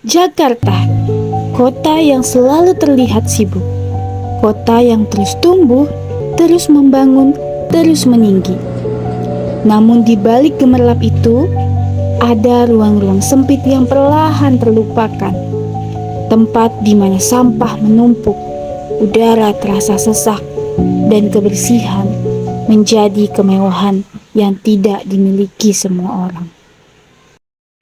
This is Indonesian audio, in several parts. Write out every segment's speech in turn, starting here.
Jakarta, kota yang selalu terlihat sibuk, kota yang terus tumbuh, terus membangun, terus meninggi. Namun di balik gemerlap itu, ada ruang-ruang sempit yang perlahan terlupakan. Tempat di mana sampah menumpuk, udara terasa sesak, dan kebersihan menjadi kemewahan yang tidak dimiliki semua orang.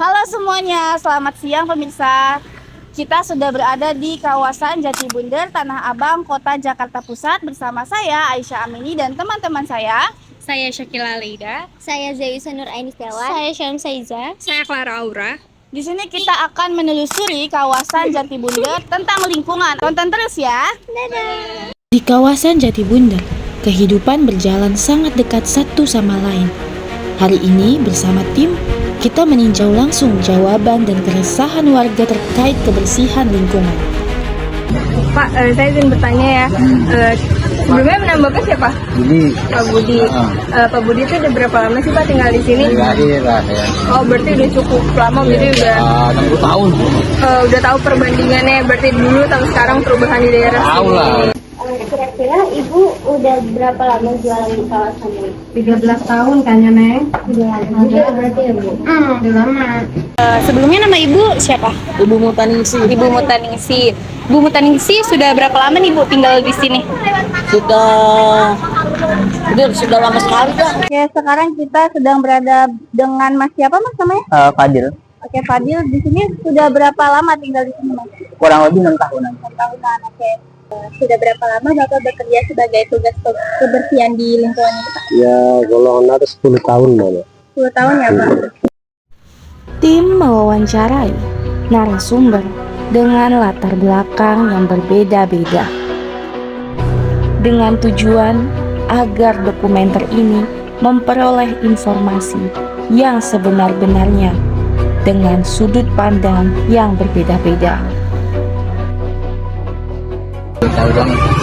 Halo semuanya, selamat siang pemirsa. Kita sudah berada di kawasan Jatibunder, Tanah Abang, Kota Jakarta Pusat bersama saya Aisyah Amini dan teman-teman saya. Saya Syakila Leida. Saya Zaiusa Nur Ainistiawan. Saya Syamsaiza. Saya Clara Aura. Di sini kita akan menelusuri kawasan Jatibunder tentang lingkungan. Tonton terus ya. Dadah. Di kawasan Jatibunder, kehidupan berjalan sangat dekat satu sama lain. Hari ini bersama tim, kita meninjau langsung jawaban dan keresahan warga terkait kebersihan lingkungan. Pak, saya izin bertanya ya. Sebelumnya menambahkan siapa? Budi. Pak Budi. Pak Budi itu udah berapa lama sih Pak tinggal di sini? Lahir lah ya. Oh, berarti udah cukup lama, berarti udah 60 tahun. udah tahu perbandingannya. Berarti dulu sama sekarang perubahan di daerah Tahu sini. lah. Kira-kira Ibu udah berapa lama jualan di kawasan ini? 13 tahun kayaknya, Neng. Juga berarti ya, Bu? Udah lama. Sebelumnya nama Ibu siapa? Ibu Mutaningsi. Ibu Mutaningsi. Ibu Mutaningsi sudah berapa lama nih Bu tinggal di sini? Sudah lama sekali kan. Oke, sekarang kita sedang berada dengan Mas siapa Mas namanya? Fadil. Oke, Fadil di sini sudah berapa lama tinggal di sini Mas? Kurang lebih 6 tahunan. 6 tahunan. Oke. Sudah berapa lama Bapak bekerja sebagai tugas kebersihan di lingkungan ini Pak? Ya, golongan ada 10 tahun Mama. 10 tahun ya Pak? Tim mewawancarai narasumber dengan latar belakang yang berbeda-beda, dengan tujuan agar dokumenter ini memperoleh informasi yang sebenar-benarnya dengan sudut pandang yang berbeda-beda.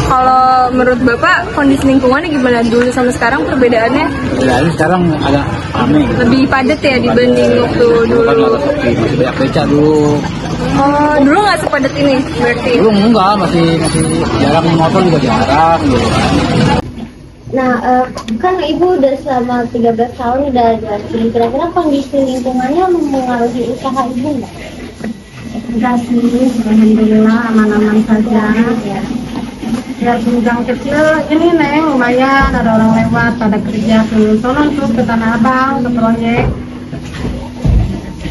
Kalau menurut Bapak kondisi lingkungannya gimana dulu sama sekarang perbedaannya? Ya, ini sekarang agak aneh. Lebih padat ya dibanding waktu dulu? Masih banyak beca dulu. Oh, dulu nggak sepadat ini berarti? Dulu enggak, masih jarang motor juga jarang gitu kan. Nah, kan Ibu udah selama 13 tahun udah jualan sini. Kira-kira kondisi lingkungannya mempengaruhi usaha Ibu nggak? Enggak sih, alhamdulillah aman-aman saja. Ya, jenjang kecil ini, Neng, lumayan ada orang lewat pada kerja ke sono tuh ke Tanah Abang, ke proyek.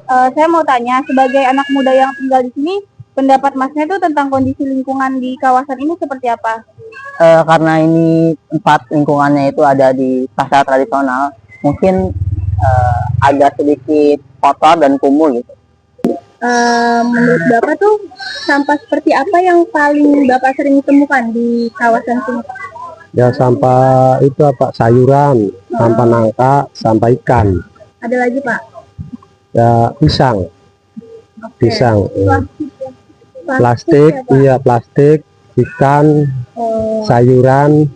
Saya mau tanya, sebagai anak muda yang tinggal di sini, pendapat Masnya itu tentang kondisi lingkungan di kawasan ini seperti apa? Karena ini tempat lingkungannya itu ada di pasar tradisional, mungkin agak sedikit kotor dan kumuh gitu. Menurut Bapak tuh sampah seperti apa yang paling Bapak sering temukan di kawasan sini? Ya, sampah itu apa? Sayuran, sampah nangka, sampah ikan. Ada lagi Pak? Ya, pisang. Pisang. Plastik ya? Plastik, ya, Pak? iya plastik, ikan, sayuran,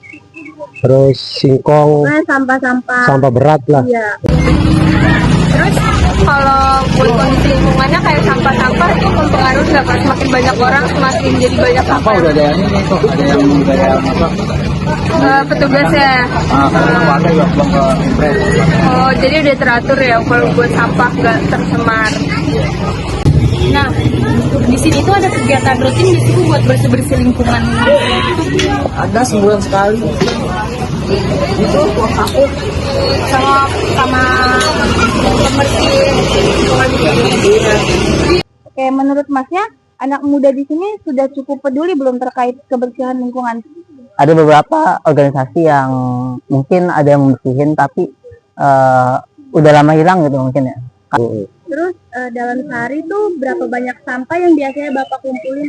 terus singkong, Sampah-sampah. sampah berat lah. Iya. Terus kalau buat kondisi lingkungannya kayak sampah-sampah itu mempengaruhi nggak Pak? Semakin banyak orang semakin jadi banyak Apa sampah. udah ada yang ini kok, ada yang apa? Petugas ya. Kadang warga juga belum ke impres. Oh, jadi udah teratur ya kalau buat sampah nggak tercemar. Nah, di sini tuh ada kegiatan rutin di sini buat bersih-bersih lingkungan. Ada sebulan sekali. Itu aku sama pembersih lingkungan juga. Oke, menurut Masnya, anak muda di sini sudah cukup peduli belum terkait kebersihan lingkungan? Ada beberapa organisasi yang mungkin ada yang membersihin tapi udah lama hilang gitu mungkin ya. Terus dalam sehari tuh berapa banyak sampah yang biasanya Bapak kumpulin?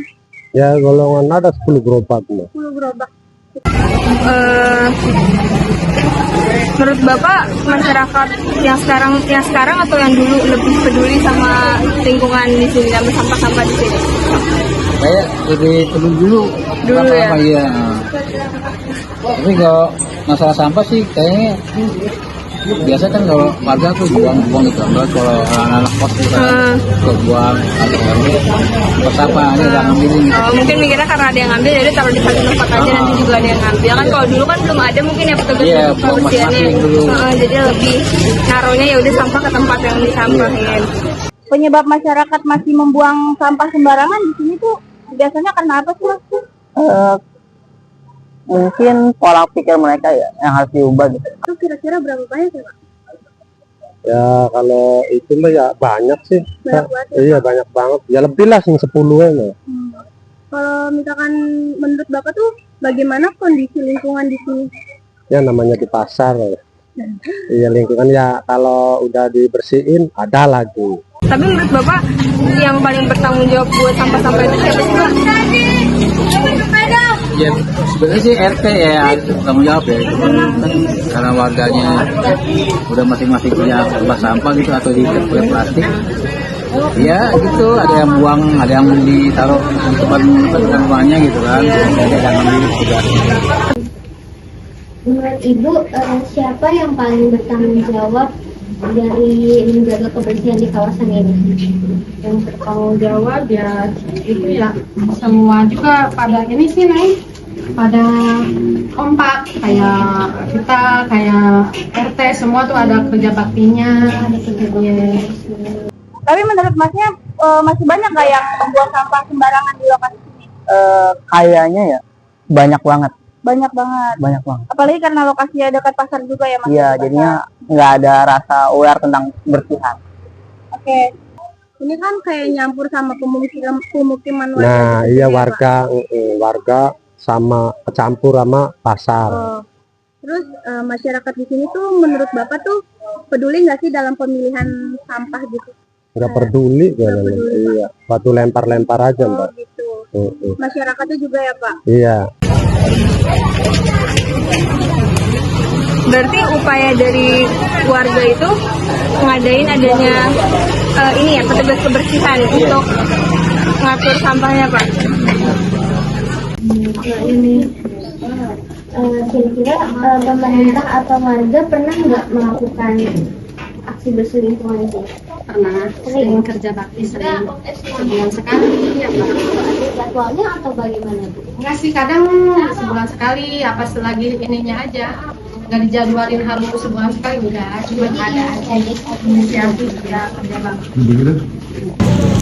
Ya, golongan ada 10 gerobak. 10 gerobak. Menurut Bapak masyarakat yang sekarang atau yang dulu lebih peduli sama lingkungan di sini, sama sampah-sampah di sini? Kayak lebih peduli dulu. Ya? Iya. Tapi kalau masalah sampah sih kayaknya biasa kan kalau warga tuh buang-buang gitu, kalau anak-anak kos tuh kan buang atau buat apa ada yang ngambilin gitu. Oh, mungkin mikirnya karena ada yang ngambil jadi taruh di satu tempat aja nanti juga ada yang ngambil kan. Kalau dulu kan belum ada mungkin ya petugas Iya, untuk pembersihannya. masing-masing dulu. Jadi lebih naruhnya ya udah sampah ke tempat yang disampahin. Penyebab masyarakat masih membuang sampah sembarangan di sini tuh biasanya karena apa sih, Mas? Mungkin pola pikir mereka ya yang harus diubah gitu. Itu kira-kira berapa banyak ya, Pak? Ya kalau itu mah ya banyak sih. Banyak banget ya? Iya banyak banget. Ya lebih lah sing 10-an ya. Kalau misalkan menurut Bapak tuh bagaimana kondisi lingkungan di sini? Ya namanya di pasar. Ya. Iya lingkungan ya kalau udah dibersihin ada lagi. Tapi menurut Bapak yang paling bertanggung jawab buat sampah-sampah itu siapa sih, Pak? Ya sebenarnya sih RT ya tanggung jawab ya, kan karena warganya udah masing-masing punya tempat sampah gitu atau di tempat plastik. Ya gitu, ada yang buang, ada yang ditaruh di tempat rumahnya gitu kan, ada yang ambil juga. Menurut Ibu, siapa yang paling bertanggung jawab dari menjaga kebersihan di kawasan ini? Yang bertanggung jawab ya itu ya semua juga pada ini sih nih, pada kompak kayak kita kayak RT semua tuh ada kerja baktinya. Tapi menurut Masnya masih banyak nggak yang membuang sampah sembarangan di lokasi sini? Kayaknya ya banyak banget. Banyak banget. Banyak banget. Apalagi karena lokasinya dekat pasar juga ya, Mas? Iya, jadinya nggak ada rasa aware tentang kebersihan. Oke. Ini kan kayak nyampur sama pemukiman warga. Nah gitu iya ya, Pak? warga sama kecampur sama pasar. Oh. Terus masyarakat di sini tuh menurut Bapak tuh peduli nggak sih dalam pemilihan sampah gitu? Nggak peduli kan? Iya, batu lempar-lempar aja Oh Mbak. gitu. Masyarakatnya juga ya, Pak? Iya. Berarti upaya dari warga itu ngadain adanya ini ya petugas kebersihan untuk ngatur sampahnya, Pak. Kira-kira pemerintah atau warga pernah nggak melakukan aksi bersih lingkungan di sini? Pernah sering kerja bakti sering sebulan sekali ya Pak. Ada jadwalnya atau bagaimana Bu? Enggak sih, kadang sebulan sekali apa selagi ininya aja, nggak dijadwalin harus sebulan sekali, enggak, cuma ada inisiatif ya kerja bakti.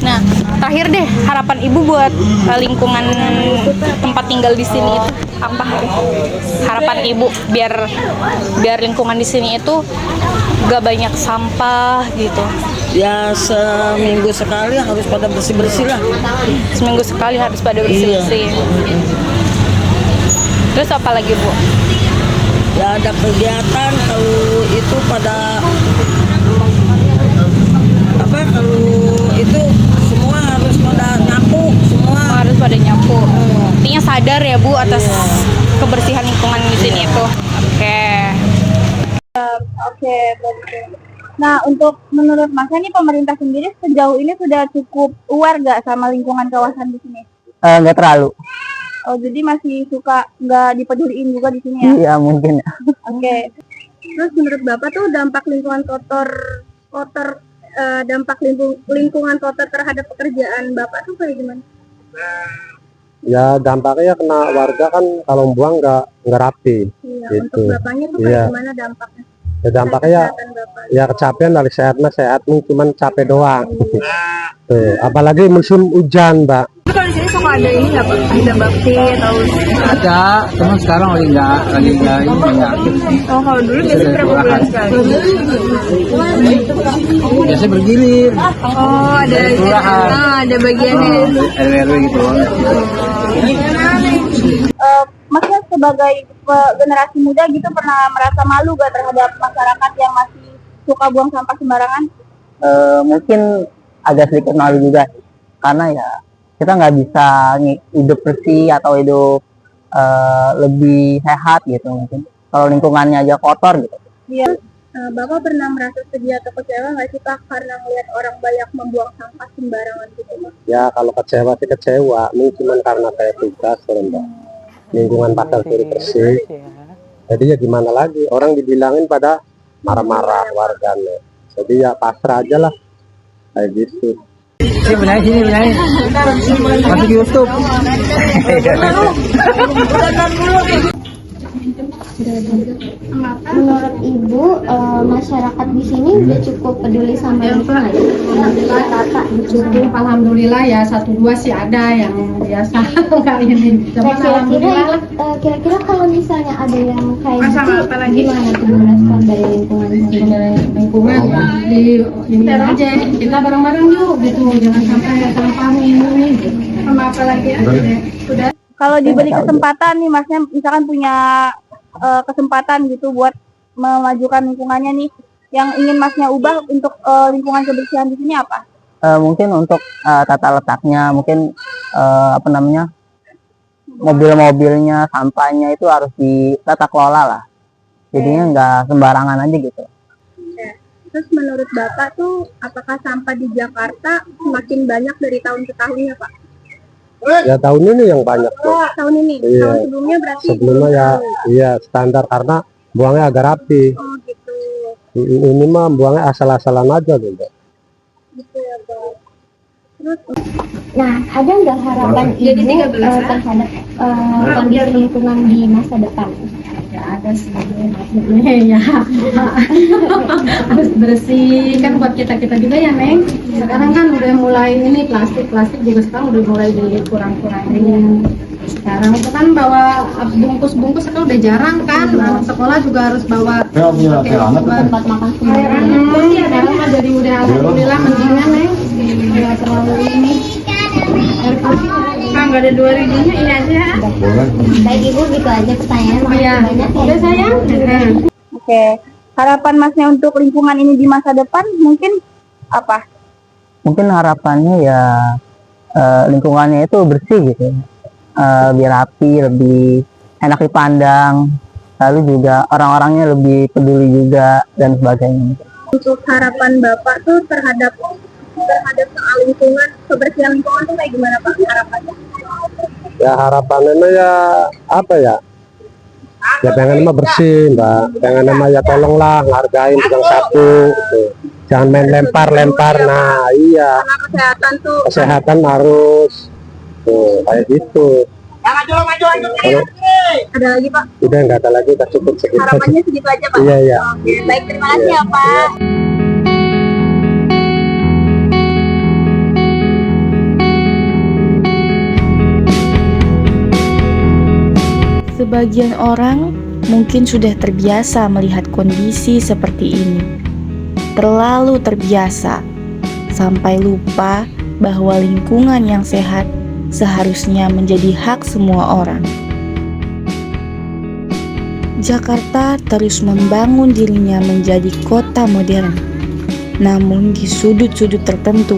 Nah, terakhir deh harapan Ibu buat lingkungan tempat tinggal di sini itu apa? Harapan Ibu biar lingkungan di sini itu gak banyak sampah gitu. Ya seminggu sekali harus pada bersih-bersih lah. Seminggu sekali harus pada bersih-bersih. Terus apa lagi, Bu? Ya ada kegiatan kalau itu pada apa kalau itu semua harus pada nyapu semua. Harus pada nyapu. Intinya sadar ya, Bu, atas kebersihan lingkungan di sini itu. Oke, baik. Nah, untuk menurut Masnya nih pemerintah sendiri sejauh ini sudah cukup aware nggak sama lingkungan kawasan di sini? Nggak terlalu. Oh, jadi masih suka nggak dipeduliin juga di sini ya? Iya mungkin. Oke. Terus menurut Bapak tuh dampak lingkungan kotor lingkungan kotor terhadap pekerjaan Bapak tuh kayak gimana? Ya dampaknya kena warga kan kalau buang nggak rapi. Iya, Gitu. untuk Bapaknya tuh kayak gimana dampaknya? Ya dampaknya Kesehatan Bapak. ya kecapean dari sehat cuman capek doang. Tuh, apalagi musim hujan Mbak. Tapi kalau di sini suka ada ini nggak, Pak? Ada bakti atau Ada, cuman sekarang lagi nggak ini banyak. oh kalau dulu biasanya berapa bulan sekali? Biasanya bergilir. Oh ada Kelurahan. ada bagiannya. RW gitu. Masnya sebagai generasi muda gitu pernah merasa malu gak terhadap masyarakat yang masih suka buang sampah sembarangan? Mungkin agak sedikit malu juga sih. Karena ya kita nggak bisa hidup bersih atau hidup lebih sehat gitu mungkin kalau lingkungannya aja kotor gitu. Iya. Bapak pernah merasa sedih atau kecewa nggak sih Pak karena melihat orang banyak membuang sampah sembarangan gitu Pak? Ya kalau kecewa sih kecewa, ini cuma karena kayak tugas Mbak. Lingkungan pasar suruh bersih. Jadi ya gimana lagi, orang dibilangin pada marah-marah warganya. Jadi ya pasrah aja lah kayak gitu. Sini benahi. Masuk YouTube. Menurut Ibu, masyarakat di sini udah cukup peduli sama lingkungan? Alhamdulillah kakak cukup, alhamdulillah ya 1-2 sih ada yang biasa nggak ini. Nah, Cuman alhamdulillah. kira-kira kalau misalnya ada yang kayak gitu, gimana tuh merespon dari lingkungan? Lingkungan ya di ini aja kita bareng-bareng yuk gitu, jangan sampai sampah ini gitu. Sama apa lagi aja deh. Sudah. Kalau diberi kesempatan nih masnya misalkan punya kesempatan gitu buat memajukan lingkungannya nih, yang ingin masnya ubah untuk lingkungan kebersihan di sini apa? Mungkin untuk tata letaknya, mungkin mobil-mobilnya, sampahnya itu harus ditata kelola lah. Jadinya nggak sembarangan aja gitu. Terus menurut Bapak tuh apakah sampah di Jakarta semakin banyak dari tahun ke tahunnya Pak? Ya tahun ini yang banyak tuh. Tahun ini? Iya. Tahun sebelumnya berarti? Sebelumnya ya iya standar karena buangnya agak rapi. Oh gitu. Ini mah buangnya asal-asalan aja gitu. Gitu ya Pak. Nah, ada nggak harapan Ibu terhadap kondisi lingkungan di masa depan? Ya ada sih maksudnya ya harus bersih kan buat kita juga ya Neng. Sekarang kan udah mulai ini plastik juga sekarang udah mulai dikurang-kurangin. Sekarang itu kan bawa bungkus kan udah jarang kan, anak sekolah juga harus bawa Tempat makan sendiri. sekarang mah jadi udah alhamdulillah mendingan Neng, nggak terlalu ini. Nggak ada 2.000-nya ini aja. Baik Ibu, gitu aja pertanyaan. Iya. Makasih banyak ya. Udah sayang. Oke. Harapan masnya untuk lingkungan ini di masa depan mungkin apa? Mungkin harapannya ya lingkungannya itu bersih gitu, lebih rapi, lebih enak dipandang, lalu juga orang-orangnya lebih peduli juga dan sebagainya. Untuk harapan Bapak tuh terhadap soal lingkungan, kebersihan lingkungan tuh kayak gimana Pak harapannya? Ya harapannya ya apa ya? Ya pengen mah bersih Mbak, pengen mah ya tolonglah hargain tukang sapu, gitu. Jangan main lempar. Nah iya. Karena kesehatan tuh. Kesehatan harus tuh kayak gitu. Ada lagi Pak? Udah nggak ada lagi, udah cukup segitu. Harapannya segitu aja Pak? Iya. Oke, baik terima kasih ya Pak. Sebagian orang mungkin sudah terbiasa melihat kondisi seperti ini. Terlalu terbiasa, sampai lupa bahwa lingkungan yang sehat seharusnya menjadi hak semua orang. Jakarta terus membangun dirinya menjadi kota modern. Namun di sudut-sudut tertentu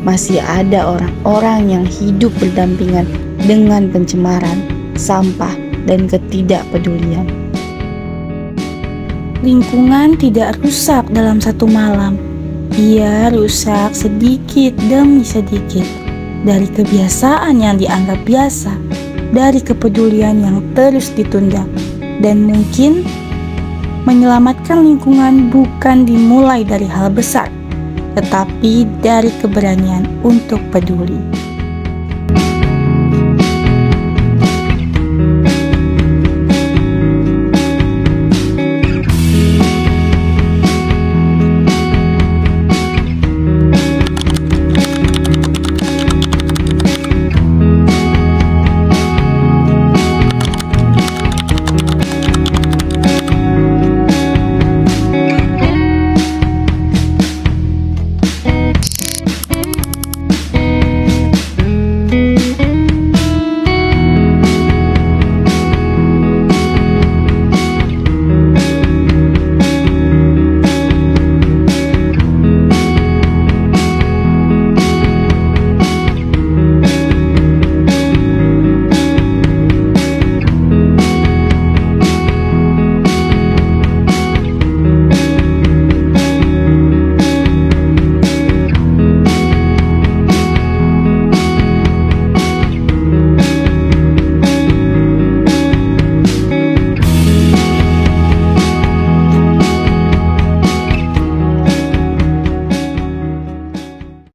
masih ada orang-orang yang hidup berdampingan dengan pencemaran, sampah, dan ketidakpedulian. Lingkungan tidak rusak dalam satu malam. Ia rusak sedikit demi sedikit, dari kebiasaan yang dianggap biasa, dari kepedulian yang terus ditunda, dan mungkin menyelamatkan lingkungan bukan dimulai dari hal besar, tetapi dari keberanian untuk peduli.